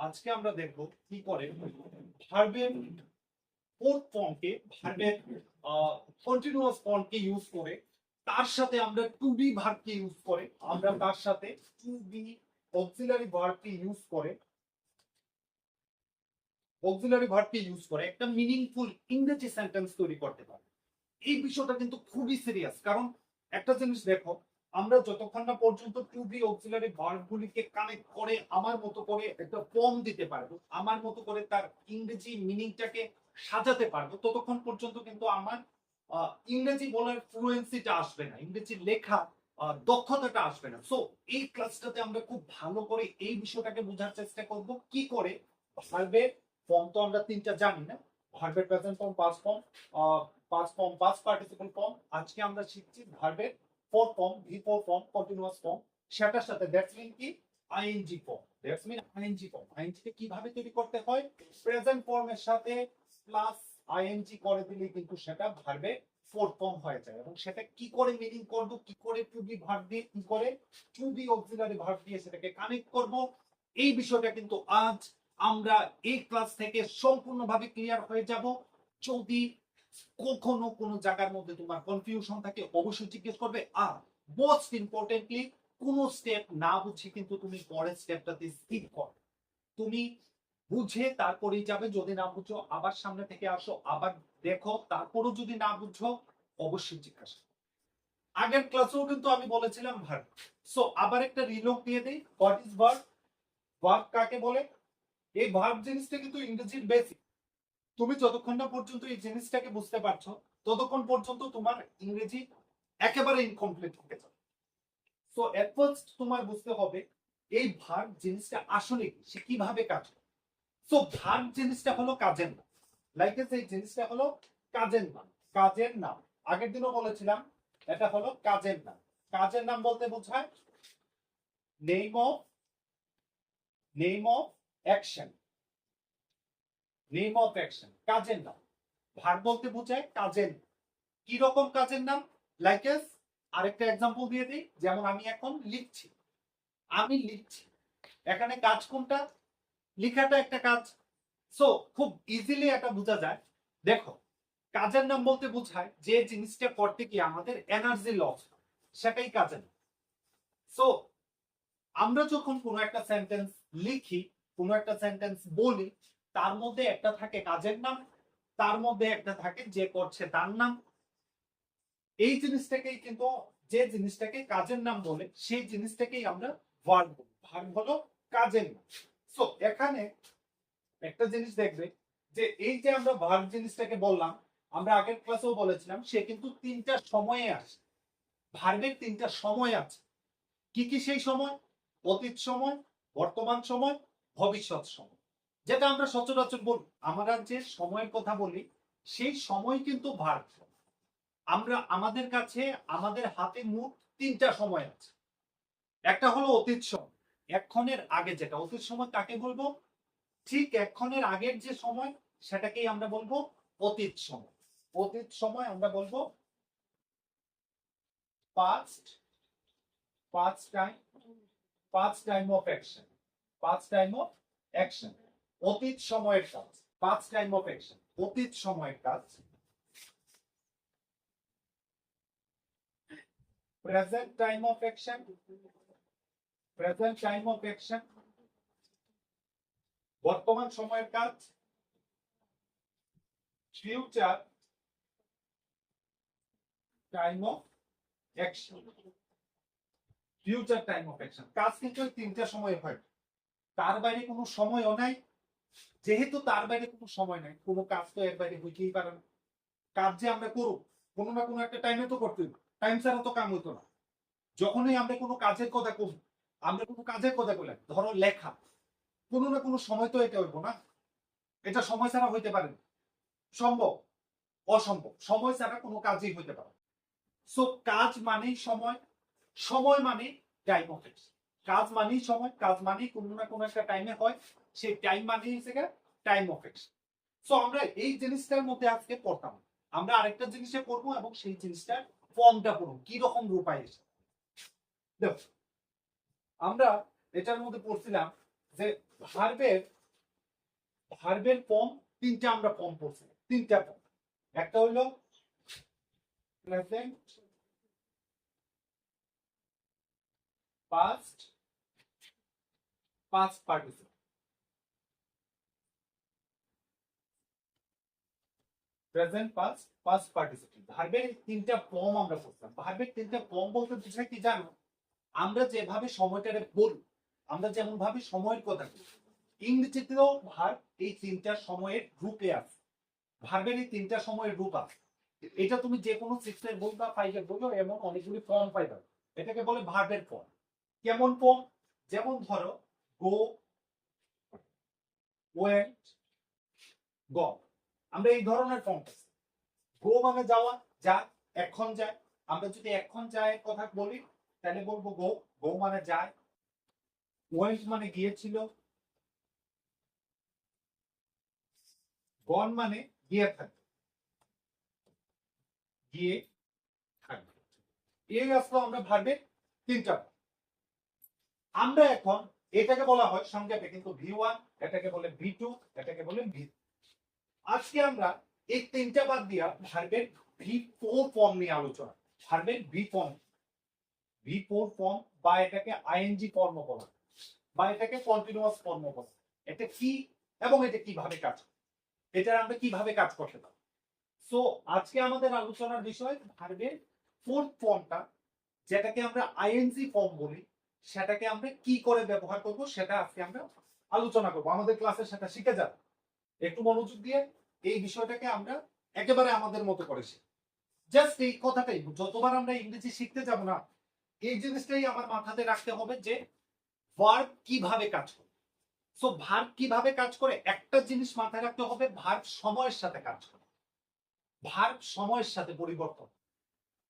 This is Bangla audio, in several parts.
আজকে আমরা দেখব কি করে ভার্বের ফোর্থ ফর্মকে ভার্বের কন্টিনিউয়াস ফর্মকে ইউজ করে তার সাথে আমরা টু বি ভার্বকে ইউজ করে আমরা তার সাথে টু বি অক্সিলারি ভার্বকে ইউজ করে একটা মিনিংফুল ইংরেজি সেন্টেন্স তৈরি করতে পারি। এই বিষয়টা কিন্তু খুবই সিরিয়াস, কারণ একটা জিনিস দেখো, আমরা যতক্ষণ না পর্যন্ত টু বি অক্সিলারি ভার্ব গুলিকে কানেক্ট করে আমার মতো করে একটা ফর্ম দিতে পারবো, আমার মতো করে তার ইংরেজি মিনিংটাকে সাজাতে পারবো, ততক্ষণ পর্যন্ত কিন্তু আমার ইংরেজি বলার ফ্লুয়েন্সিটা আসবে না, ইংরেজি লেখা দক্ষতাটা আসবে না। সো এই ক্লাসটাতে আমরা খুব ভালো করে এই বিষয়টাকে বোঝার চেষ্টা করব কি করে ভার্বের ফর্ম তো আমরা তিনটা জানি না, ভার্বের present form, past form, past participle form. আজকে আমরা শিখছি ভার্বের four form, V four form, continuous form, সেটার সাথে দ্যাটস মিন কি ING form, that's mean ING form. ING কে কিভাবে তৈরি করতে হয়, প্রেজেন্ট ফর্মের সাথে প্লাস আইএনজি করে দিলে কিন্তু সেটা ভার্বে ফোর ফর্ম হয়ে যায়। এবং সেটা কি করে মিনিং করব, কি করে টু বি ভার্ব দিয়ে, কি করে টু বি অক্সিলারি ভার্ব দিয়ে সেটাকে কানেক্ট করব, এই বিষয়টা কিন্তু আজ আমরা এই ক্লাস থেকে সম্পূর্ণভাবে ক্লিয়ার হয়ে যাব। যদি কখনো কোনো জায়গার মধ্যে তোমার কনফিউশন থাকে অবশ্যই জিজ্ঞেস করবে। আর মোস্ট ইম্পর্টেন্টলি, কোন স্টেপ না বুঝে কিন্তু তুমি পরের স্টেপটাতে স্কিপ করো, তুমি বুঝে তারপরেই যাবে। যদি না বুঝো আবার সামনে থেকে আসো, আবার দেখো, তারপরও যদি না বুঝো অবশ্যই জিজ্ঞাসা। আগের ক্লাসেও কিন্তু আমি বলেছিলাম ভার্ব। সো আবার একটা রিলোক দিয়ে দেই, হোয়াট ইজ ভার্ব? ভার্ব কাকে বলে? এই ভার্ব জিনিসটা কিন্তু ইংরেজির বেসিক। তুমি যতক্ষণ না পর্যন্ত এই জিনিসটাকে বুঝতে পারছো ততক্ষণ পর্যন্ত তোমার ইংরেজি একেবারে ইনকমপ্লিট হয়ে যাবে। সো এট ফার্স্ট তোমার বুঝতে হবে এই ভার্ব জিনিসটা আসলে কি, সে কিভাবে কাজ করে। সো ভার্ব জিনিসটা হলো কাজের নাম, লাইক এই জিনিসটা হলো কাজের নাম। কাজের নাম আগের দিনও বলেছিলাম, এটা হলো কাজের নাম। কাজের নাম বলতে বোঝায় name of action, name of action কাজের নাম। ভার্ব বলতে বোঝায় কাজের নাম। কি রকম কাজের নাম? লাইক আরেকটা এক্সাম্পল দিয়ে দিই, যেমন আমি এখন লিখছি, আমি লিখছি, এখানে কাজ কোনটা? লেখাটা একটা কাজ। সো খুব ইজিলি এটা বোঝা যায়। দেখো, কাজের নাম বলতে বোঝায় যে জিনিসটা করতে গিয়ে আমাদের এনার্জি লস, সেটাই কাজের নাম। সো আমরা যখন কোনো একটা সেন্টেন্স লিখি, কোনো একটা সেন্টেন্স বলি, তার মধ্যে একটা থাকে কাজের নাম, তার মধ্যে একটা থাকে যে করছে তার নাম। এই জিনিসটাকেই কিন্তু, যে জিনিসটাকে কাজের নাম বলে সেই জিনিসটাকেই আমরা ভার্ব বলি। ভার্ব হলো কাজের নাম। সো এখানে একটা জিনিস দেখবে যে এই যে আমরা ভার্ব জিনিসটাকে বললাম, আমরা আগের ক্লাসেও বলেছিলাম সে কিন্তু তিনটা সময়ে আসে। ভার্বের তিনটা সময় আছে। কি কি সেই সময়? অতীত সময়, বর্তমান সময়, ভবিষ্যৎ সময়। যেটা আমরা সচরাচর বলি, আমরা যে সময়ের কথা বলি সেই সময় কিন্তু ভার্ব। আমরা আমাদের কাছে, আমাদের হাতে মোট তিনটা সময় আছে। একটা হলো অতীত সময়, এক্ষণের আগে যেটা অতীত সময় তাকে বলবো। ঠিক এক্ষণের আগের যে সময় সেটাকেই আমরা বলবো অতীত সময়। অতীত সময় আমরা বলবো past, time of action, time of action. অতীত সময়ের কাজ, টাইম অফ অ্যাকশন, অতীত সময়ের কাজ। প্রেজেন্ট টাইম অফ অ্যাকশন, বর্তমান সময়ের কাজ। ফিউচার টাইম অফ অ্যাকশন, কাজ কিন্তু ওই তিনটা সময় হয়, তার বাইরে কোনো সময়ও নাই। যেহেতু তার বাইরে কোনো সময় নাই, কোনো কাজ তো এর বাইরে হইতেই পারে না। কাজ যে আমরা করব কোনো না কোনো একটা টাইমে তো করতে হবে, টাইম ছাড়া তো কাম হইতো না। যখনই আমরা কোনো কাজের কথা করি, আমরা কোনো কাজের কথা কইলাম, ধরো লেখা, কোনো না কোনো সময় তো এটা হইব না, এটা সময় ছাড়া হইতে পারে না। সম্ভব? অসম্ভব। সময় ছাড়া কোনো কাজই হইতে পারে। সো কাজ মানেই সময়, সময় মানে টাইম অফ অ্যাকশন। কাজ মানেই সময়, কাজ মানেই কোনো না কোনো একটা টাইমে হয়, সেই টাইম মানেই হচ্ছে টাইম অফ অ্যাকশন। সো আমরা এই জিনিসটার মধ্যে আজকে পড়তাম, আমরা আরেকটা জিনিসে পড়বো এবং সেই জিনিসটার ফর্মটা পড়বো কি রকম রূপায় এসে। দেখো, আমরা এটার মধ্যে পড়ছিলাম যে ভার্বের ভার্বের ফর্ম তিনটা আমরা ফর্ম পড়ছি, তিনটা ফর্ম। একটা হলো present, past, past participle. Present, past, past participle, ভার্বের তিনটা ফর্ম আমরা পড়তাম। ভার্বের তিনটা ফর্ম বলতে বোঝায় কি জানো? আমরা যেভাবে সময়টারে বলি, আমরা যেমন ভাবে সময়ের কথা বলি, ইংরেজিতেও ভার্ব এই তিনটা সময়ের রূপে আছে। ভার্বের এই তিনটা সময়ের রূপ আছে। এটা তুমি যে কোনো সিক্সের বই বা ফাইভের বইও এমন অনেকগুলি ফর্ম পাইবে। এটাকে বলে ভার্বের ফর্ম। কেমন ফর্ম? যেমন ধরো গো, ওয়েন্ট, গন। আমরা এই ধরনের ফর্ম পাচ্ছি। গো মানে যাওয়া, যা, এখন যায়। আমরা যদি এখন যায় কথা বলি তাহলে বলবো গো, গো মানে যায়। ওয়েন্ট মানে গিয়েছিল। গন মানে গিয়ে থাকবে, গিয়ে থাকবে। এই আসলো আমরা ভার্বের তিনটা। আমরা এখন এটাকে বলা হয় সংক্ষেপে কিন্তু V1, এটাকে বলে V2, এটাকে বলে V3। আজকে আমরা এই তিনটা বাদ দিয়া ভার্বের V4 ফর্ম নিয়ে আলোচনা। ভার্বের V4 ফর্ম বা এটাকে আইএনজি ফর্ম বলা, বা এটাকে কন্টিনিউয়াস ফর্ম বলা। এটা কি এবং এটা কিভাবে কাজ করে, এটা আমরা কিভাবে কাজ করতে পারি। সো আজকে আমাদের আলোচনার বিষয় ভার্বের ফোর্থ ফর্মটা, যেটাকে আমরা আইএনজি ফর্ম বলি, সেটাকে আমরা কি করে ব্যবহার করব সেটা আজকে আমরা আলোচনা করব। আমাদের ক্লাসে সেটা শিখে যাবে। একটু মনোযোগ দিয়ে এই বিষয়টাকে আমরা একেবারে আমাদের মতো করেছি। জাস্ট এই কথাটাই, যতবার আমরা ইংরেজি শিখতে যাব না, এই জিনিসটাই আমার মাথাতে রাখতে হবে যে ভার্ব কিভাবে কাজ করে। সো ভার্ব কিভাবে কাজ করে একটা জিনিস মাথায় রাখতে হবে, ভার্ব সময়ের সাথে কাজ করে। ভার্ব সময়ের সাথে পরিবর্তন।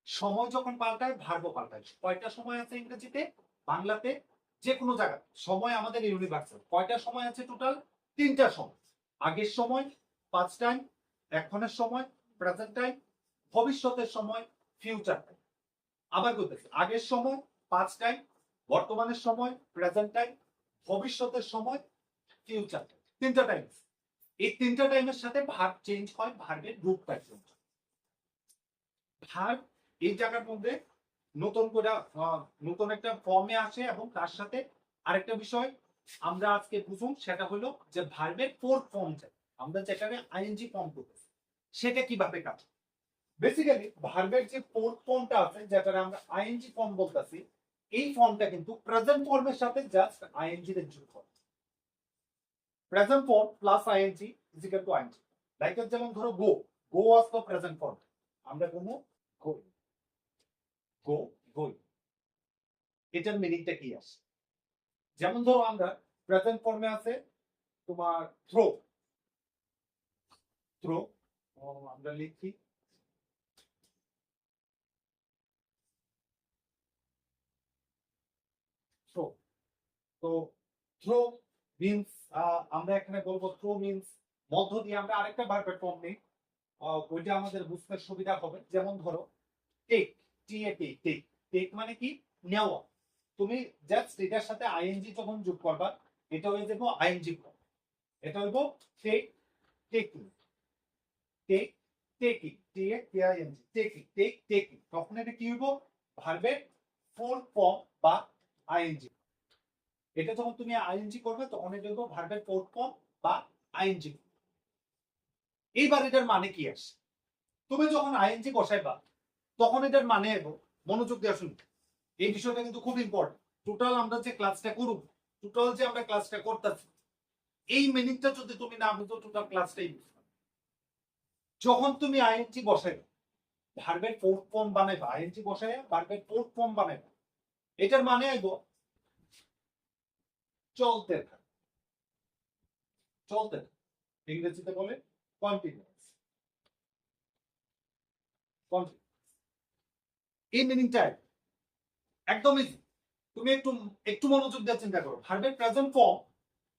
সময় যখন পাল্টায় ভার্বও পাল্টায়। কয়টা সময় আছে ইংরেজিতে, বাংলাতে, যে কোনো জায়গায় সময় আমাদের ইউনিভার্সাল। কয়টা সময় আছে টোটাল? তিনটা সময়। আগের সময়, পাস্ট টাইম, এখনের সময়, প্রেজেন্ট টাইম, ভবিষ্যতের সময়, ফিউচার টাইম। আবার বলতেছি, আগের সময়, পাস্ট টাইম, বর্তমানের সময়, প্রেজেন্ট টাইম, ভবিষ্যতের সময়, ফিউচার টাইম। তিনটা টাইম। এই তিনটা টাইমের সাথে ভার্ব চেঞ্জ হয়, ভার্বের রূপটা চেঞ্জ হয়। ভার্ব এই জায়গার মধ্যে নতুন করে নতুন একটা ফর্মে আসে, এবং তার সাথে আরেকটা বিষয় আমরা আজকে বুঝুন, সেটা হলো যে ভার্বের ফোর্থ ফর্ম, আমরা যেটাকে আইএনজি ফর্ম করতেছি, সেটা কিভাবে কাজ। বেসিক্যালি ভার্বের যে ফোর্থ ফর্মটা আছে, যেটা আমরা আইএনজি ফর্ম বলতেছি, এই ফর্মটা কিন্তু প্রেজেন্ট ফর্মের সাথে জাস্ট আইএনজি এর যোগ হয়। Present form plus ING is equal to ING. Like যেমন ধরো go, go was the present form, আমরা বলবো গো, গো, গোই। এটার মিনিংটা কি আসে? যেমন ধরো আমরা প্রেজেন্ট ফর্মে আছে তোমার থ্রো, থ্রো, আমরা লিখি থ্রো। তো থ্রো মিন্স, আমরা এখানে বলবো থ্রো মিন্স মধ্য দিয়ে আমরা আরেকটা ভার্বের ফর্ম নেই, ওইটা আমাদের বুঝতে সুবিধা হবে। যেমন ধরো টেক, টি এ টেক, টেক, টেক মানে কি? নেওয়া। তুমি জাস্ট এটার সাথে আইএনজি যখন যোগ করবা, এটা হয়ে যাবো আইএনজি ফর্ম। এটা হইব take, taking, take, taking, T A K I N G, taking, take, taking. তখন এটা কি হইব? ভার্বের ফুল ফর্ম বা আইএনজি। এটা যখন তুমি আইএনজি করবে তখন এটা হইব ভার্বের ফুল ফর্ম বা আইএনজি। এইবার এটার মানে কি আসে? তুমি যখন আইএনজি বসাইবা তখন এটার মানে এলো, মনোযোগ দিয়ে শুনবে, এই বিষয়টা কিন্তু খুব ইম্পর্টেন্ট। টোটাল আমরা যে ক্লাসটা করব, টোটাল যে আমরা ক্লাসটা করতেছি, এই মিনিংটা যদি তুমি না বুঝো, টোটাল ক্লাসটাই বুঝবে। যখন তুমি আইএনজি বসাইবে, ভার্বের ফোর্থ ফর্ম বানাইবা, আইএনজি বসাইয়া ভার্বের ফোর্থ ফর্ম বানাইবা, এটার মানে আইব চলতে থাকে, চলতে থাকে। ইংরেজিতে বলে কন্টিনিউয়াস, কন্টিনিউয়াস। এই মিনিংটা একদম ইজি। তুমি একটু একটু মনোযোগ দিয়ে চিন্তা করো, ভার্বের প্রেজেন্ট ফর্ম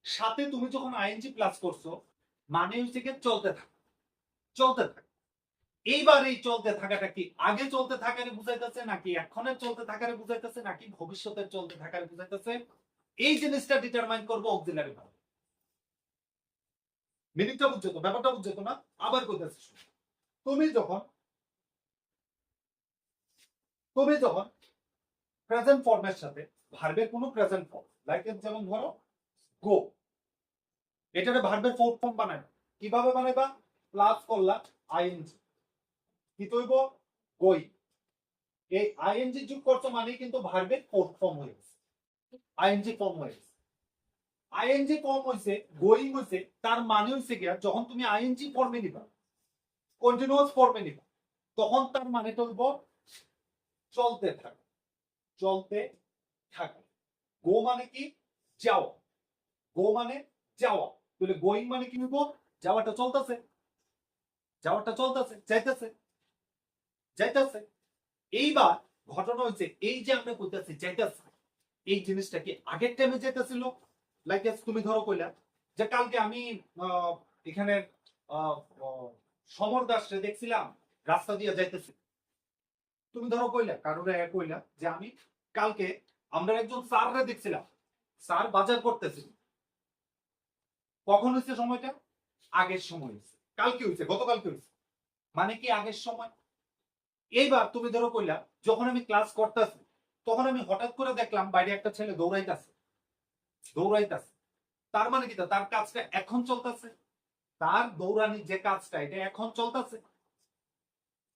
সাথে তুমি যখন আইএনজি প্লাস করছো, মানে হচ্ছে কি চলতে থাকে, চলতে থাকে। এইবার এই চলতে থাকাটা কি আগে চলতে থাকারে বুঝাইতেছে, নাকি এখনের চলতে থাকারে বুঝাইতেছে, নাকি ভবিষ্যতের চলতে থাকারে বুঝাইতেছে? এই জিনিসটা ডিটারমাইন করবো অক্সিলারি ভার্ব। মিনিংটা বুঝছো তো, ব্যাপারটা বুঝছো তো না? আবার কইতাছি, তুমি যখন প্রেজেন্ট ফর্মের সাথে ভার্বের কোনো প্রেজেন্ট ফর্ম, লাইক যেমন ধরো গো, এটারে ভার্বের ফোর্থ ফর্ম বানায়, কিভাবে বানাইবা? প্লাস করলা আইএনজি, কি তৈব? গই। এই আইএনজি যোগ করছো মানে কিন্তু ভার্বের ফোর্থ ফর্ম হয়ে গেছে, আইএনজি ফর্ম হয়ে গেছে। আইএনজি ফর্ম হইছে, গোয়িং হইছে, তার মানে হইছে গিয়া যখন তুমি আইএনজি ফর্মে নিবা, কন্টিনিউয়াস ফর্মে নিবা, তখন তার মানে হইব চলতে থাকে, চলতে থাকে। গো মানে কি? যাওয়া। গো মানে যাওয়া, তাহলে গোয়িং মানে কি হইব? যাওয়াটা চলতেছে, যাওয়াটা চলতেছে, যাইতেছে, যাইতেছে। এইবার ঘটনা হচ্ছে এই যে আমরা কইতাছি যাইতেছে, এই জিনিসটা কি আগের টাইমে যাইতেছিল? লাইক তুমি ধরো কইলা যে কালকে আমি এখানে সমর দাসরে দেখছিলাম রাস্তা দিয়ে যাইতেছি। তুমি ধরো কইলা, কারোর কইলা যে আমি কালকে আমরা একজন স্যাররে দেখছিলাম, স্যার বাজার করতেছিল। কখন হয়েছে সময়টা? আগের সময় হয়েছে, কালকে হয়েছে, গতকালকে হয়েছে, মানে কি আগের সময়। এইবার তুমি ধরো কইলা যখন আমি ক্লাস করতেছি তখন আমি হঠাৎ করে দেখলাম বাইরে একটা ছেলে দৌড়াইতেছে, দৌড়াইতেছে, তার মানে কি? তার কাজটা এখন চলতেছে, তার দৌড়ানি যে কাজটা এটা এখন চলতেছে।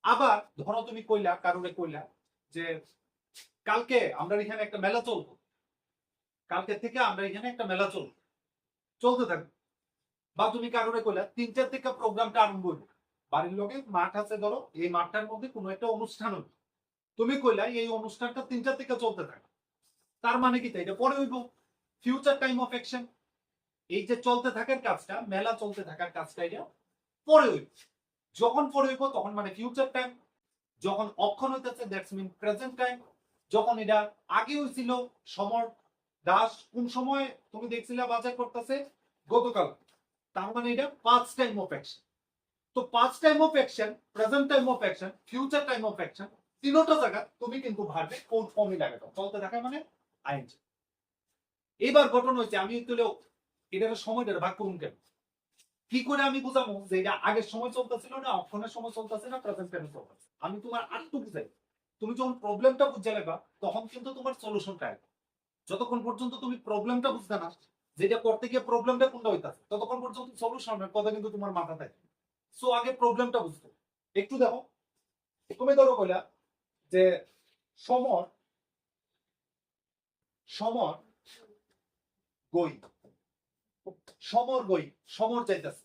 আবার ধরো তুমি কইলা, কারোরে কইলা যে কালকে আমরা এখানে একটা মেলা চলবো, কালকে থেকে আমরা এখানে একটা মেলা চলবো, চলতে থাকবে। বা তুমি কারোরে কইলা 3টার থেকে প্রোগ্রামটা আরম্ভ হইবে, বাড়ির লোকে মাঠ আছে ধরো, এই মাঠটার মধ্যে কোনো একটা অনুষ্ঠান হবে, তুমি কইলা এই অনুষ্ঠানটা 3টার থেকে চলতে থাকে, তার মানে কি? এটা পরে হইব, ফিউচার টাইম অফ অ্যাকশন। এই যে চলতে থাকার কাজটা, মেলা চলতে থাকার কাজটা, এটা পরে হইব। যখন পরে হইব তখন মানে ফিউচার টাইম, যখন অক্ষণ হইতেছে দ্যাটস মিন প্রেজেন্ট টাইম, যখন এটা আগে হইছিল সমর দাস কোন সময় তুমি দেখছিলা বাজার করতেছে? গতকাল, তার মানে এটা পাস্ট টাইম অফ অ্যাকশন। তো past time of action, present time of action, future time of action, তিনটা জায়গা তুমি কিন্তু ভার্বে কোন ফর্মে লাগাতো, চলতে থাকা মানে আইএনজি। এইবার ঘটনা হচ্ছে আমি তুলে এটার সময়টা ভাগ করুন কেন, কি করে আমি বুঝাবো যে এটা আগের সময় চলতেছিল না, অক্ষণের সময় চলতেছে না, প্রেজেন্ট টাইমে চলতেছে? আমি তোমার আরেকটু বুঝাই, তুমি যখন প্রবলেমটা বুঝে লাগবা তখন কিন্তু তোমার সলিউশনটা আসবে। যতক্ষণ পর্যন্ত তুমি প্রবলেমটা বুঝতে না, যেটা করতে গিয়ে প্রবলেমটা কোনটা হইতাছে, ততক্ষণ পর্যন্ত সলিউশনের কথা কিন্তু তোমার মাথা থাকে। সো আগে প্রবলেমটা বুঝতে। একটু দেখো, তুমি ধরো কইলা যে সমর, সমর গই, সমর গই, সমর যাইতাছে,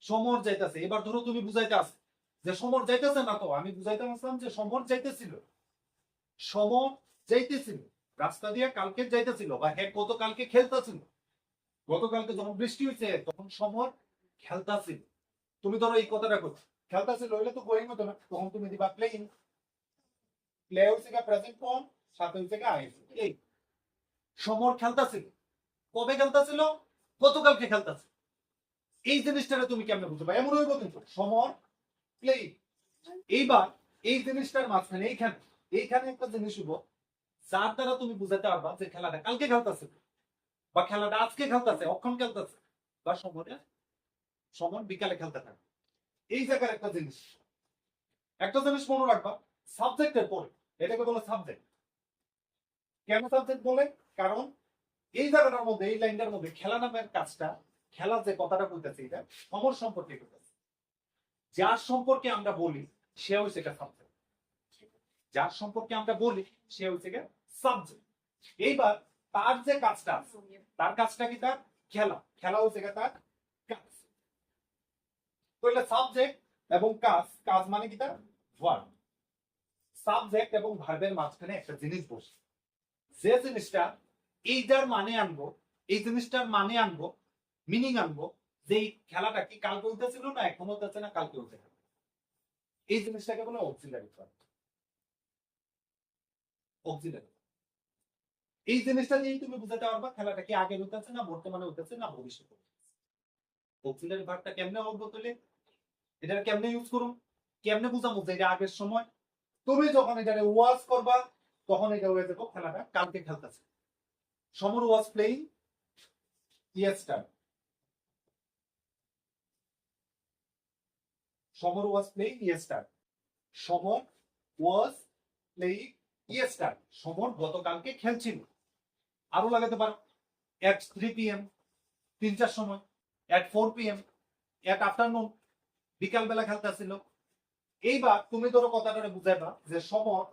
সমর যাইতাছে। এবার ধরো তুমি বুঝাইতে আছে যে সমর যাইতেছে না, তো আমি বুঝাইতে আসলাম যে সমর যাইতেছিল, সমর যাইতেছিল রাস্তা দিয়ে, কালকে যাইতেছিল, বা হ্যাঁ গতকালকে খেলতেছিল, গতকালকে যখন বৃষ্টি হয়েছে তখন সমর খেলতাছিল। তুমি ধরো এই কথাটা করছো, খেলতাছিল হইলে তো গোয়িং হতো না, তখন তুমি দিবা প্লেইং। প্লে হচ্ছে গা প্রেজেন্ট ফর্ম, সাথে হচ্ছে গা আইএনজি। এই সমর খেলতাছিল, কবে খেলতাছিল? গতকালকে খেলতাছিল। এই জিনিসটা তুমি কেমনে বুঝতে পারো? এমন হইব কিন্তু সমর প্লেইং। এইবার এই জিনিসটার মাঝখানে এইখানে, এইখানে একটা জিনিস হইব যার দ্বারা তুমি বুঝাতে পারবা যে খেলাটা কালকে খেলতেছে, বা খেলাটা আজকে খেলতেছে, অক্ষণ খেলতেছে, বা সমরে সমর বিকালে খেলতে থাকে। এই জায়গার একটা জিনিস, একটা জিনিস মনে রাখবা, সাবজেক্টের পরে এটাকে বলে সাবজেক্ট। কেন সাবজেক্ট বলে? কারণ এই জায়গাটার মধ্যে, এই লাইনটার মধ্যে খেলা নামের কাজটা, খেলা যে কথাটা বলতেছে এটা সমর সম্পর্কে বলতেছে। যার সম্পর্কে আমরা বলি সে হচ্ছে এটা সাবজেক্ট, যার সম্পর্কে আমরা বলি সে হচ্ছে সাবজেক্ট। এইবার তার যে কাজটা আছে, তার কাজটা কি? তার খেলা, খেলা হচ্ছে তার কাজ। তাহলে সাবজেক্ট এবং কাজ, কাজ মানে কি? তার ভার্ব। সাবজেক্ট এবং ভার্বের মাঝখানে একটা জিনিস বসে, যে জিনিসটা এইটার মানে আনবো, এই জিনিসটার মানে আনবো, মিনিং আনবো, যে এই খেলাটা কি কালকে হইতেছিল না, এখন হইতেছে না, কালকে হইতে হবে, এই জিনিসটাকে বলে অক্সিলারি ভার্ব। অক্সিলারি, এই জিনিসটা দিয়েই তুমি বুঝাতে পারবা খেলাটা কি আগে হইতেছে না, বর্তমানে হইতেছে না, ভবিষ্যতে। অক্সিলারি ভার্বটা কেমনে হবে বলে, এটা কেমনে ইউজ করুন, কেমনে বুঝাবো যে এটা আগের সময়? তুমি যখন এটা ওয়াজ করবা তখন এটা হয়ে যাবো খেলাটা কালকে খেলতেছে, Samar was playing yesterday. Samar was playing yesterday. Samar was playing yesterday. Samar গতকালকে খেলছিল। আরো লাগাতে পারো at 3 p.m. 3টার সময়, at 4 p.m. at afternoon, বিকাল বেলা খেলতেছিল। এইবার তুমি ধরো কথাটা বুঝাইবা যে সমর,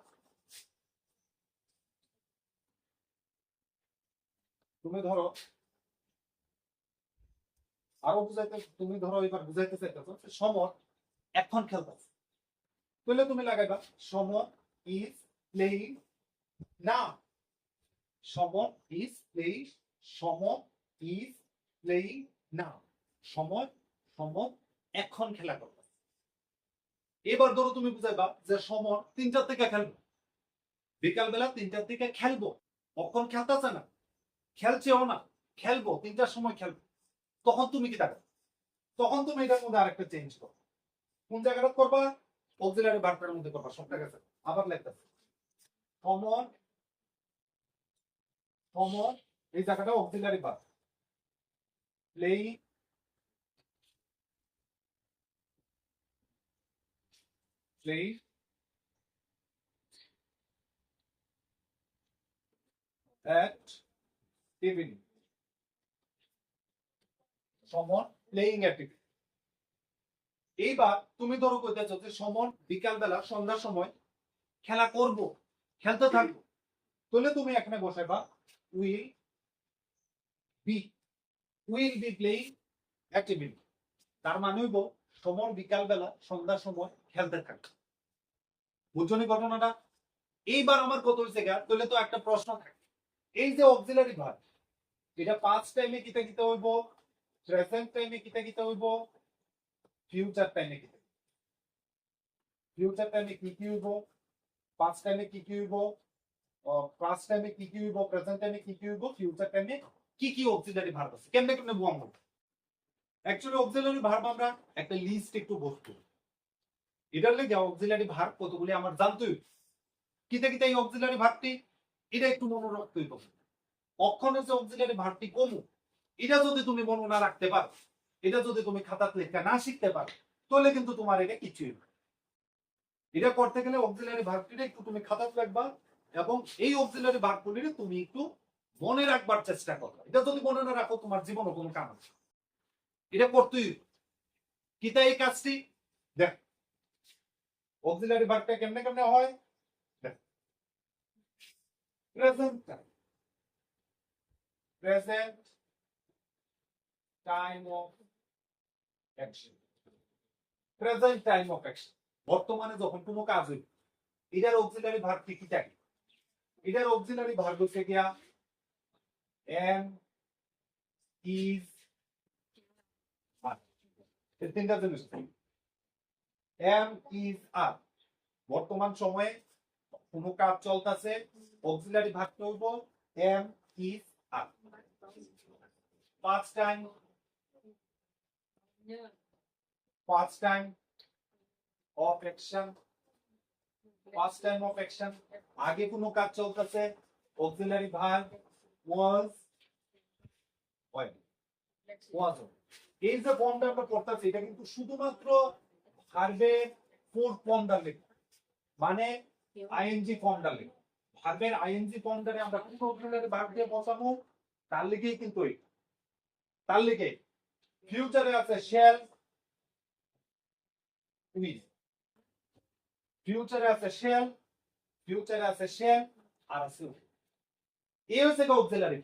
তুমি ধরো আরো বুঝাইতে, তুমি ধরো এবার বুঝাইতে চাইতেছো সমর এখন খেলতেছে, তাহলে তুমি লাগাইবা Samar is playing now. Samar is playing, Samar is playing now. Samar, Samar এখন খেলা করবে। এবার ধরো তুমি বুঝাইবা যে সমর 3টার থেকে খেলবো, বিকাল বেলা 3টার থেকে খেলবো, কখন খেলতেছে না, খেলছেও না, খেলবো 3টার সময় খেলবো। তখন তুমি কি দেখো, তখন তুমি এটার মধ্যে আরেকটা চেঞ্জ করো। কোন জায়গাটা করবা? অক্সিলারি ভার্বের মধ্যে করবা। সব ঠিক আছে, আবার লিখতেছি সমর, সমর এই জায়গাটা auxiliary verb, playing, playing at evening. Samar playing at evening. এইবার তুমি ধরো কইতেছো যে সমর বিকাল বেলা সন্ধ্যার সময় খেলা করব, খেলতে থাকবো, তাহলে তুমি এখানে বসাইবা will be, will be playing at evening. তার মানে হইব সমর বিকাল বেলা সন্ধ্যার সময় খেলতে থাকবে। বুঝছনি ঘটনাটা? এইবার আমার কত হয়েছে গা, তাহলে তো একটা প্রশ্ন থাকে, এই যে অক্সিলারি ভার্ব, এটা পাস্ট টাইমে কিতা কিতা হইব, প্রেজেন্ট টাইমে কিতা কিতা হইব, ফিউচার টাইমে কিতা, ফিউচার টাইমে কি কি হইব, পাস্ট টাইমে কি কি হইব, পাস্ট টাইমে কি কি হইব, প্রেজেন্ট টাইমে কি কি হইব, ফিউচার টাইমে কি কি অক্সিলারি ভার্ব আছে, কেমনে কেমনে বুঝাম। অ্যাকচুয়ালি অক্সিলারি ভার্ব আমরা একটা লিস্ট একটু বস্তু, এটার লেগে অক্সিলারি ভার্ব কতগুলি আমার জানতে হইব, কিতা কিতা এই অক্সিলারি ভার্বটি, এটা একটু মনে রাখতে হইব। অক্ষণে যে অক্সিলারি ভার্বটি কমু, এটা যদি তুমি মনে না রাখতে পারো, এটা যদি তুমি খাতাতে লেখা না শিখতে পারো, তাহলে কিন্তু তোমার এটা কিছুই না। এটা করতে গেলে অক্সিলারি ভার্বটিটা একটু তুমি খাতাতে রাখবা, এবং এই অক্সিলারি ভার্বগুলিরে তুমি একটু মনে রাখবার চেষ্টা করো। এটা যদি মনে না রাখো, তোমার জীবনও কোনো কাম আছে। এটা করতেই কিতা এই কাজটি দেখ, অক্সিলারি ভার্বটা কেমনে কেমনে হয় দেখ, present time, present time of action, present time of action, বর্তমানে যখন কোনো কাজ হইবে, এটার অক্সিলারি ভার্ব কি থাকে, এটার অক্সিলারি ভার্ব হচ্ছে গিয়া এম, ইজ, আর। এই তিনটা জিনিস, এম, ইজ, আর। বর্তমান সময়ে কোনো কাজ চলতেছে, অক্সিলারি ভার্ব হইব এম, ইজ, আর। পাঁচ টাইম, পাঁচ টাইম অফ অ্যাকশন, পাঁচ টাইম অফ অ্যাকশন, আগে কোনো কাজ চলতেছে, অক্সিলারি ভার্ব ওয়াজ, ওয়াজ। এই যে ফর্মটা আমরা করতেছি, এটা কিন্তু শুধুমাত্র ভার্বের ফোর্থ ফর্মটা লেখা, মানে আইএনজি ফর্মটা লেখা। ভার্বের আইএনজি ফর্মটারে আমরা কোন অক্সিলারি ভার্ব দিয়ে বসাবো, তার লিগেই কিন্তু এই, তার লিগে ফিউচারে আছে শ্যাল, উইল, ফিউচারে আছে শ্যাল, ফিউচারে আছে শ্যাল, আর আছে উইল। এই হচ্ছে অক্সিলারি,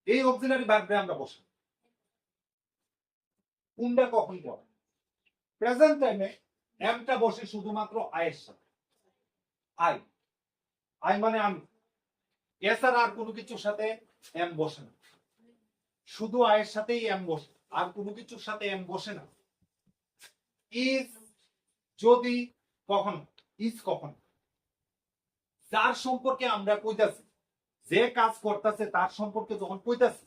এই অক্সিলারি ভার্বে আমরা বসাবো। কোনটা কখন পড়ে? প্রেজেন্ট টাইমে এমটা বসে শুধুমাত্র আয়ের সাথে, আই, আই মানে আমি, এছাড়া আর কোনো কিছুর সাথে এম বসে না, শুধু আয়ের সাথেই এম বসে, আর কোনো কিছুর সাথে এম বসে না। ইজ যদি, কখন, ইজ কখন, যার সম্পর্কে আমরা কইতাছি, যে কাজ করতেছে তার সম্পর্কে যখন কইতাছি,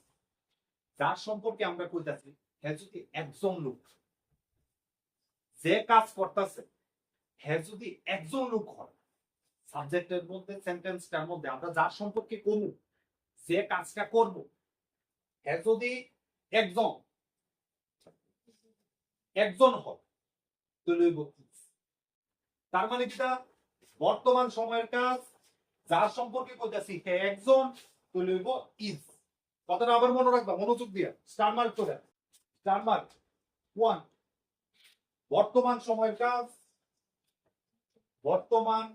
যার সম্পর্কে আমরা কইতাছি, হ্যাঁ যদি একজন লোক, যে কাজ করতেছে হ্যাঁ যদি একজন লোক হয়, সাবজেক্টের মধ্যে সেন্টেন্সটার মধ্যে আমরা যার সম্পর্কে কমু, যে কাজটা করব হ্যাঁ যদি একজন একজন হয় তাহলে হইব is। তার মানে যেটা বর্তমান সময়ের কাজ যার সম্পর্কে কইতাছি হ্যাঁ একজন তাহলে হইব is। কথাটা আবার মনে রাখবা, মনোযোগ দিয়া স্টার মার্ক করে। স্টার মার্ক 1, বর্তমান সময়ের কাজ, বর্তমান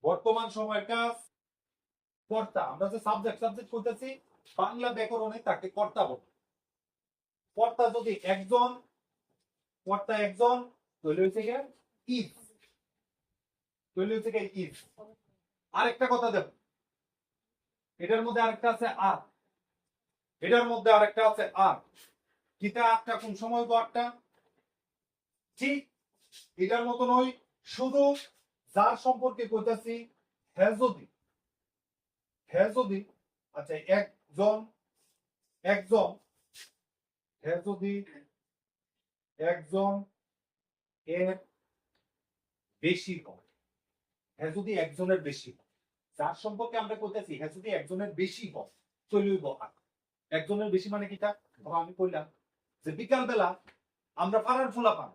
বর্তমান সময়ের কাজ কর্তা। আমরা যে সাবজেক্ট করতেছি বাংলা ব্যাকরণে তাকে কর্তা বলে। কর্তা যদি একজন, কর্তা একজন তাহলে হচ্ছে কি ইজ, তাহলে হচ্ছে কি ইজ। আরেকটা কথা দেব, এটার মধ্যে আরেকটা আছে আর, এটার মধ্যে আরেকটা আছে আর। কিতা আটটা কোন সময় গো আটটা? ঠিক এটার মতো নয়, শুধু যার সম্পর্কে কইতাছি হ্যাঁ যদি, হ্যাঁ যদি আচ্ছা একজন, একজন হ্যাঁ যদি একজন এর বেশি হয়, হ্যাঁ যদি একজনের বেশি হয়, যার সম্পর্কে আমরা কইতাছি হ্যাঁ যদি একজনের বেশি হয় চলইব আর। একজনের বেশি মানে কিটা? ধরো আমি কইলাম যে বিকাল বেলা আমরা পাড়ার ফুলাপান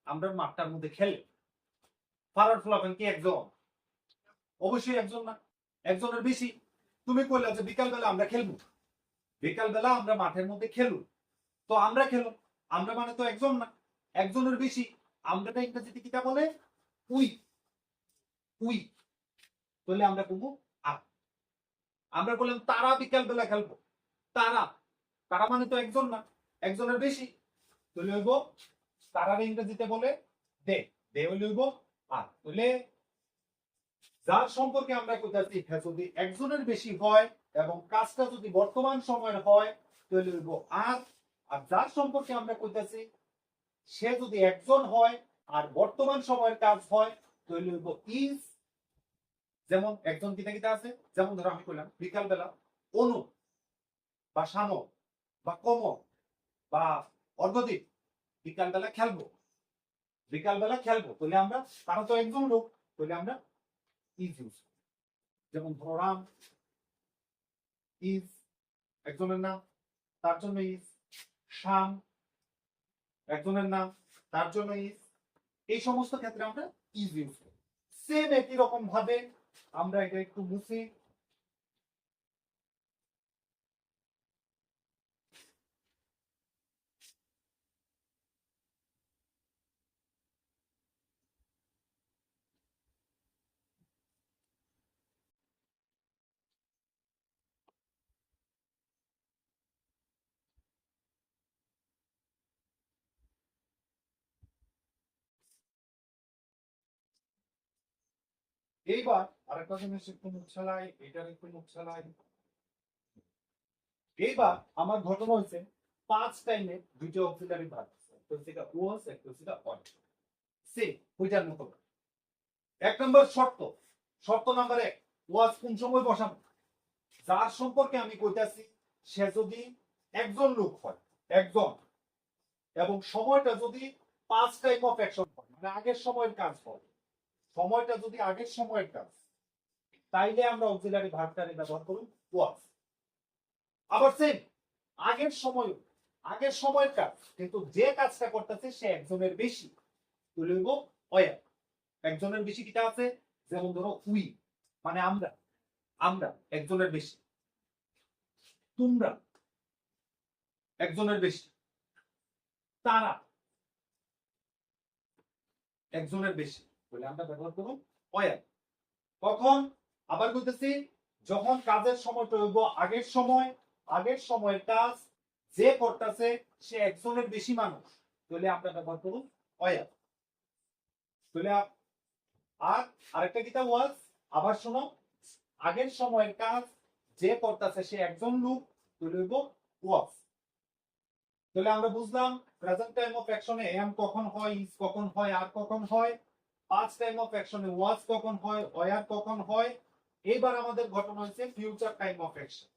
আমরা মাঠটার মধ্যে খেলে, পাড়ার ফুলাপান কি একজন? অবশ্যই একজন না, একজনের বেশি। তুমি কইলা যে বিকাল বেলা আমরা খেলবো, বিকাল বেলা আমরা মাঠের মধ্যে খেলবো, তো আমরা খেলো, আমরা মানে তো একজন না, একজনের বেশি। আমরাটা ইংরেজিতে কিটা বলে? We, we. তাহলে আমরা বলবো আর। আমরা বললাম তারা বিকাল বেলা খেলবো, তারা, তারা মানে তো একজন না, একজনের বেশি। তাহলে হইব তারার ইংরেজিতে বলে দে, দে হইলে হইব আর। তাহলে যার সম্পর্কে আমরা কইতাছি হ্যাঁ যদি একজনের বেশি হয় এবং কাজটা যদি বর্তমান সময়ের হয় তাহলে হইব আর। আর যার সম্পর্কে আমরা কইতাছি সে যদি একজন হয় আর বর্তমান সময়ের কাজ হয় তাহলে হইব ইজ। যেমন একজন কিতা কিতা আছে, যেমন ধরো আমি কইলাম বিকাল বেলা অনু বা শানো বা কম বা অর্ঘদীপ বিকাল বেলা খেলবো, বিকাল বেলা খেলবো, তাহলে আমরা তারা তো একজন লোক, তাহলে আমরা ইজ ইউজ। যেমন ধরাম ইজ একজনের নাম তার জন্য ইজ, শাম একজনের নাম তার জন্য ইজ। এই সমস্ত ক্ষেত্রে আমরা ইজ ইউজ করি। সেম একই রকম ভাবে আমরা এটা একটু মুছি। এইবার আরেকটা জিনিস একটু মুখ চালাই, এটার একটু মুখ চালাই। এইবার আমার ঘটনা হয়েছে 5 টাইমে দুইটা অক্সিলারি ভার্ব, একটা হচ্ছে ওয়াজ, একটা হচ্ছে ওয়াজ। সে ওইটার মতো। এক নম্বর শর্ত, শর্ত নাম্বার 1, ওয়াজ কোন সময় বসাবো? যার সম্পর্কে আমি কইতাছি সে যদি একজন লোক হয়, একজন, এবং সময়টা যদি 5 টাইম অফ অ্যাকশন হয়, মানে আগের সময়ের কাজ হয়, সময়টা যদি আগের সময়ের কাজ, তাইলে আমরা অক্সিলারি ভার্বটারে ব্যবহার করব ওয়াজ। আবার সেম আগের সময়, আগের সময়ের কাজ, কিন্তু যে কাজটা করতেছে সে একজনের বেশি, তুলে নেব ওয়া। একজনের বেশি কিটা আছে, যেমন ধরো উই মানে আমরা, আমরা একজনের বেশি, তোমরা একজনের বেশি, তারা একজনের বেশি, বলে আমরা ব্যবহার করব ওয়া। কখন? আবার বলতেছি যখন কাজের সময়টা হইব আগের সময়, আগের সময়ের কাজ যে করতেছে সে একজনের বেশি মানুষ, তাহলে আমরা ব্যবহার করব ওয়া। তাহলে আর আরেকটা কিতা ওয়াজ। আবার শোনো, আগের সময়ের কাজ যে করতেছে সে একজন লোক, তাহলে হইব ওয়াজ। তাহলে আমরা বুঝলাম প্রেজেন্ট টাইম অফ অ্যাকশনে এম কখন হয়, ইজ কখন হয়, আর কখন হয়। পাস্ট টাইম অফ অ্যাকশনে ওয়াজ কখন হয়, ওয়ার কখন হয়। এবার আমাদের ঘটনা হচ্ছে future time of action.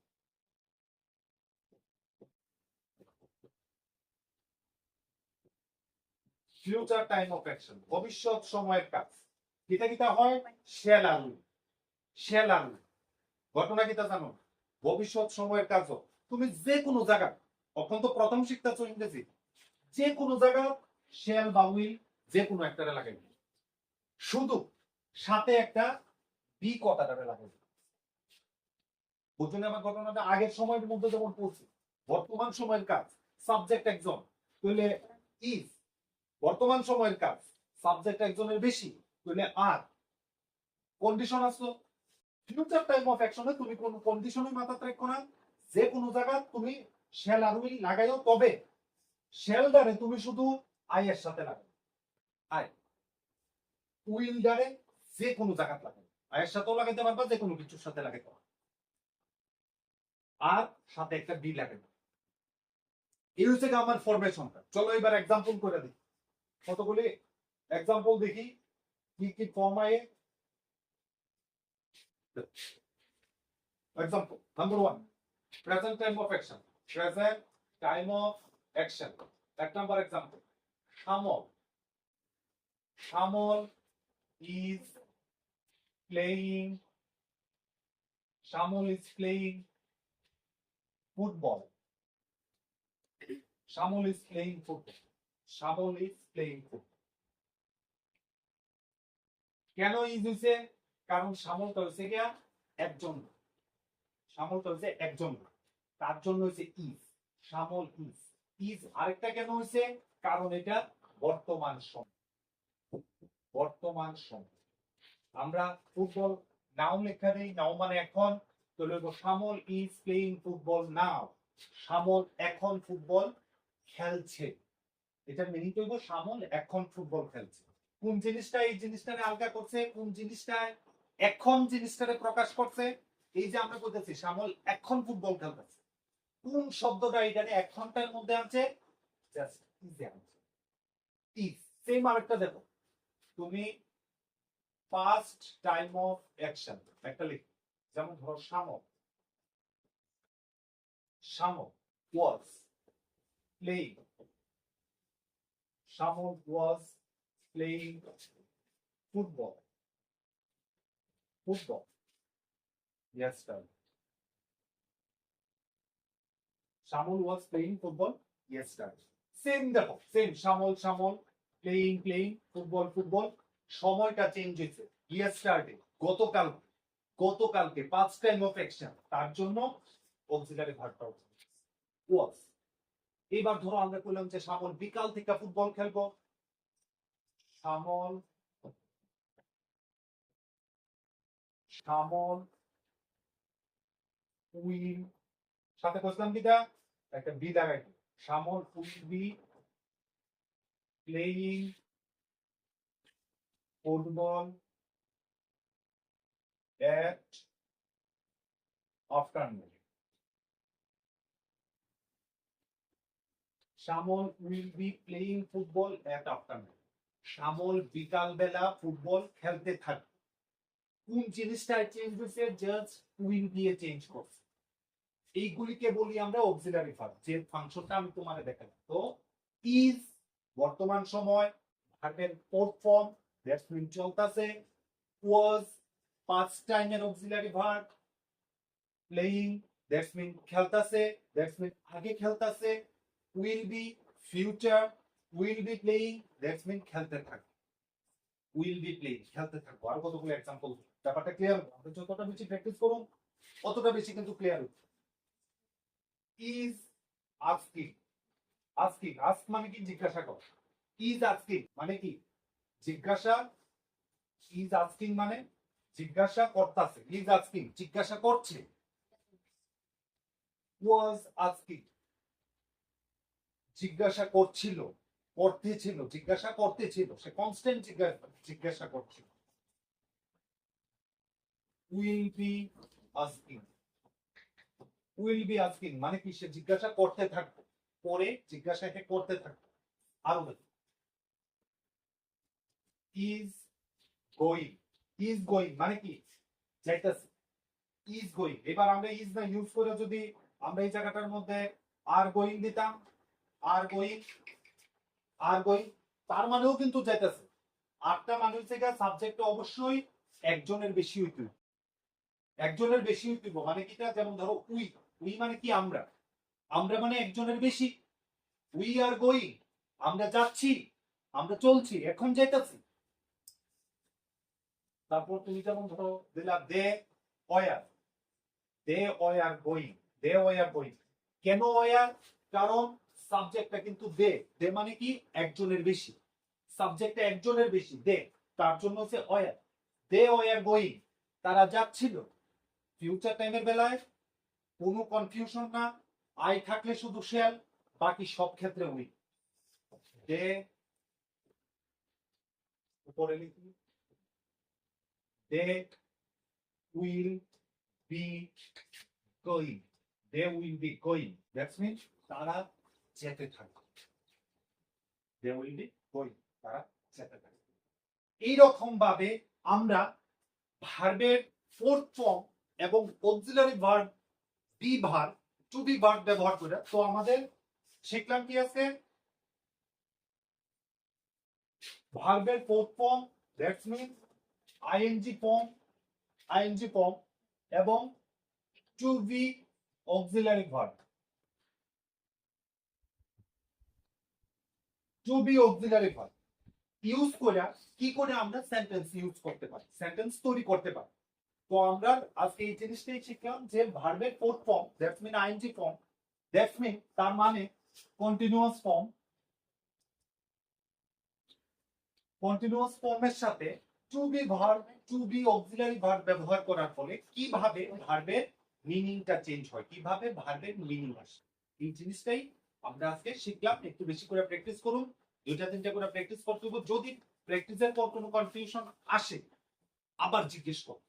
Future time of action ভবিষ্যৎ সময়ের কাজ। কিতা কিতা হয়? শ্যাল আলু, শ্যাল আলু, ঘটনা কিতা জানো, ভবিষ্যৎ সময়ের কাজ তুমি যে কোনো জায়গা, তখন তো প্রথম শিখতেছ ইংরেজি, যে কোনো জায়গা শেল বা উইল যে কোনো একটা লাগাই, শুধু সাথে একটা বি কথাটা লাগাই। বুঝলেন আমার ঘটনাটা? আগের সময়ের মধ্যে যেমন পড়ছি, বর্তমান সময়ের কাজ সাবজেক্ট একজন, তাহলে ইজ। বর্তমান সময়ের কাজ সাবজেক্ট একজনের বেশি, তাহলে আর। কন্ডিশন আসলো, ফিউচার টাইম অফ অ্যাকশনে তুমি কোন কন্ডিশনই মাথা রাখো না, যে কোনো জায়গা তুমি শেল আর উইল লাগাইও, তবে শেলদারে তুমি শুধু আই এর সাথে লাগাই, আই। উইলদারে যে কোনো জায়গা লাগাই, আয়ের সাথেও লাগাইতে পারবা, যে কোনো কিছুর সাথে লাগাইতে পারবা, আর সাথে একটা বি লাগাইতে। এই হচ্ছে আমার ফরমেশনটা। চলো এবার এক্সাম্পল করে দিই, কতগুলি এক্সাম্পল দেখি কি কি ফর্ম আয়ে। Example number 1, present time of action. Present time of action, এক number example, Shamol. Shamol is playing, Shamol is playing football. Shamol is playing football. Shamol is playing football. কেন ইজ হইছে? কারণ শামলটা হইছে গিয়া একজন, শামলটা হইছে একজন, তার জন্য হইছে ইজ। শামল ইজ। ইজ আরেকটা কেন হইছে? কারণ এটা বর্তমান সময়। বর্তমান সময় আমরা ফুটবল নাও লেখা দেই, নাও মানে এখন, তো লিখবো শামল ইজ প্লেইং ফুটবল নাও। শামল এখন ফুটবল খেলছে। এটার মিনিং করবো শামল এখন ফুটবল খেলছে। কোন জিনিসটা এই জিনিসটারে আলগা করছে, কোন জিনিসটা এখন জিনিসটারে প্রকাশ করছে? এই যে আমরা বলতেছি শামল এখন ফুটবল খেলতেছে, কোন শব্দটা এটারে এক ঘন্টার মধ্যে আছে? জাস্ট ইজে আছে। ইজ। সেম আরেকটা দেখো, তুমি ফার্স্ট টাইম অফ অ্যাকশন একটা লিখ, যেমন ধরো Shamol. Shamol was playing, Shamol was playing football. Football yesterday. Shamol was playing football yesterday. Same দেখো, same Shamol Shamol, playing playing, football football. সময়টা চেঞ্জ হয়েছে, yesterday গতকাল, গতকালকে পাঁচ টাইম অফ অ্যাকশন, তার জন্য অক্সিলারি ভার্বটা ওয়াজ। এবার ধরো আমরা বললাম যে শামল বিকাল থেকে ফুটবল খেলবো, শামল, শামল উইল, সাথে বসলাম কিটা একটা বি লাগাই, Shamol will be playing football at afternoon. Shamol will be playing football at afternoon. Shamol বিকাল বেলা ফুটবল খেলতে থাকবে। কোন জিনিসটা চেঞ্জ হয়েছে? জাস্ট উইল দিয়ে চেঞ্জ করছে। এইগুলিকে বলি আমরা অক্সিলারি ভার্ব, যে ফাংশনটা আমি তোমাদের দেখালাম। তো ইজ বর্তমান সময়, ভার্বের ফোর্থ ফর্ম, দ্যাটস মিন চলতেছে। ওয়াজ পাস্ট টাইমের auxiliary verb. Playing that's mean খেলতেছে, দ্যাটস মিন আগে খেলতেছে। Will be future, will be playing that's mean খেলতে থাকবে। উইল বি প্লেইং খেলতে থাকবো। আর কতগুলো এক্সাম্পল, ব্যাপারটা ক্লিয়ার হবে? আমরা যতটা বেশি প্র্যাকটিস করুন ততটা বেশি কিন্তু ক্লিয়ার হবে। ইজ আস্কিং, আস্কিং, আস্ক মানে কি? জিজ্ঞাসা কর। ইজ আস্কিং মানে কি? জিজ্ঞাসা। ইজ আস্কিং মানে জিজ্ঞাসা করতেছে, ইজ আস্কিং জিজ্ঞাসা করছে। ওয়াজ আস্কিং জিজ্ঞাসা করছিল, করতেছিল, জিজ্ঞাসা করতেছিল, সে কনস্ট্যান্ট জিজ্ঞাসা করছিল। Will be asking, will be asking মানে কি? সে জিজ্ঞাসা করতে থাকবে, পরে জিজ্ঞাসাকে করতে থাকবে। আরো দেখো, ইজ গোয়িং, ইজ গোয়িং মানে কি? যাইতাছে, ইজ গোয়িং। এবার আমরা ইজ না ইউজ করে যদি আমরা এই জায়গাটার মধ্যে আর গোয়িং দিতাম, আর গোয়িং, আর গোয়িং, তার মানেও কিন্তু যাইতাছে। আটটা মানে হচ্ছে সাবজেক্ট অবশ্যই একজনের বেশি হইতে, একজনের বেশি হইব মানে কিটা, যেমন ধরো উই, উই মানে কি আমরা, আমরা মানে একজনের বেশি। উই আর গোয়িং, আমরা যাচ্ছি, আমরা চলছি, এখন যাইতাছি। তারপর তুমি যেমন ধরো দিলা they are, they are going, they are going. কেন অয়ার? কারণ সাবজেক্টটা কিন্তু দে, দে মানে কি একজনের বেশি, সাবজেক্টটা একজনের বেশি দে, তার জন্য হচ্ছে অয়ার। দে অয়ার গোয়িং, তারা যাচ্ছিল। ফিউচার টাইমের বেলায় কোনো কনফিউশন না, আই থাকলে শুধু শেল, বাকি সব ক্ষেত্রে উই। দে, উপরে লিখি, they will be going, they will be going, that's mean তারা যেতে থাকবে। দে উইল বি গোয়িং, তারা যেতে থাকবে। এইরকম ভাবে আমরা ভার্বের ফোর্থ ফর্ম এবং auxiliary verb be verb, to be verb ব্যবহার করে। তো আমাদের শিখলাম কি আছে, ভার্বের fourth form, that's mean ING form, ING form এবং to be auxiliary verb, to be auxiliary verb use করে কি করে আমরা সেন্টেন্স ইউজ করতে পারি, সেন্টেন্স তৈরি করতে পারি। তো আমরা আজকে এই জিনিসটাই শিখলাম যে ভার্বের fourth form, that's mean ING form, that's mean তার মানে কন্টিনিউয়াস ফর্ম, কন্টিনিউয়াস ফর্মের সাথে to be verb, to be auxiliary verb ব্যবহার করার ফলে কিভাবে ভার্বের মিনিংটা চেঞ্জ হয়, কিভাবে ভার্বের মিনিং আসে, এই জিনিসটাই আমরা আজকে শিখলাম। একটু বেশি করে প্র্যাকটিস করুন, দুইটা তিনটা করে প্র্যাকটিস করতে হবে। যদি প্র্যাকটিসের পর কোনো কনফিউশন আসে আবার জিজ্ঞেস করুন।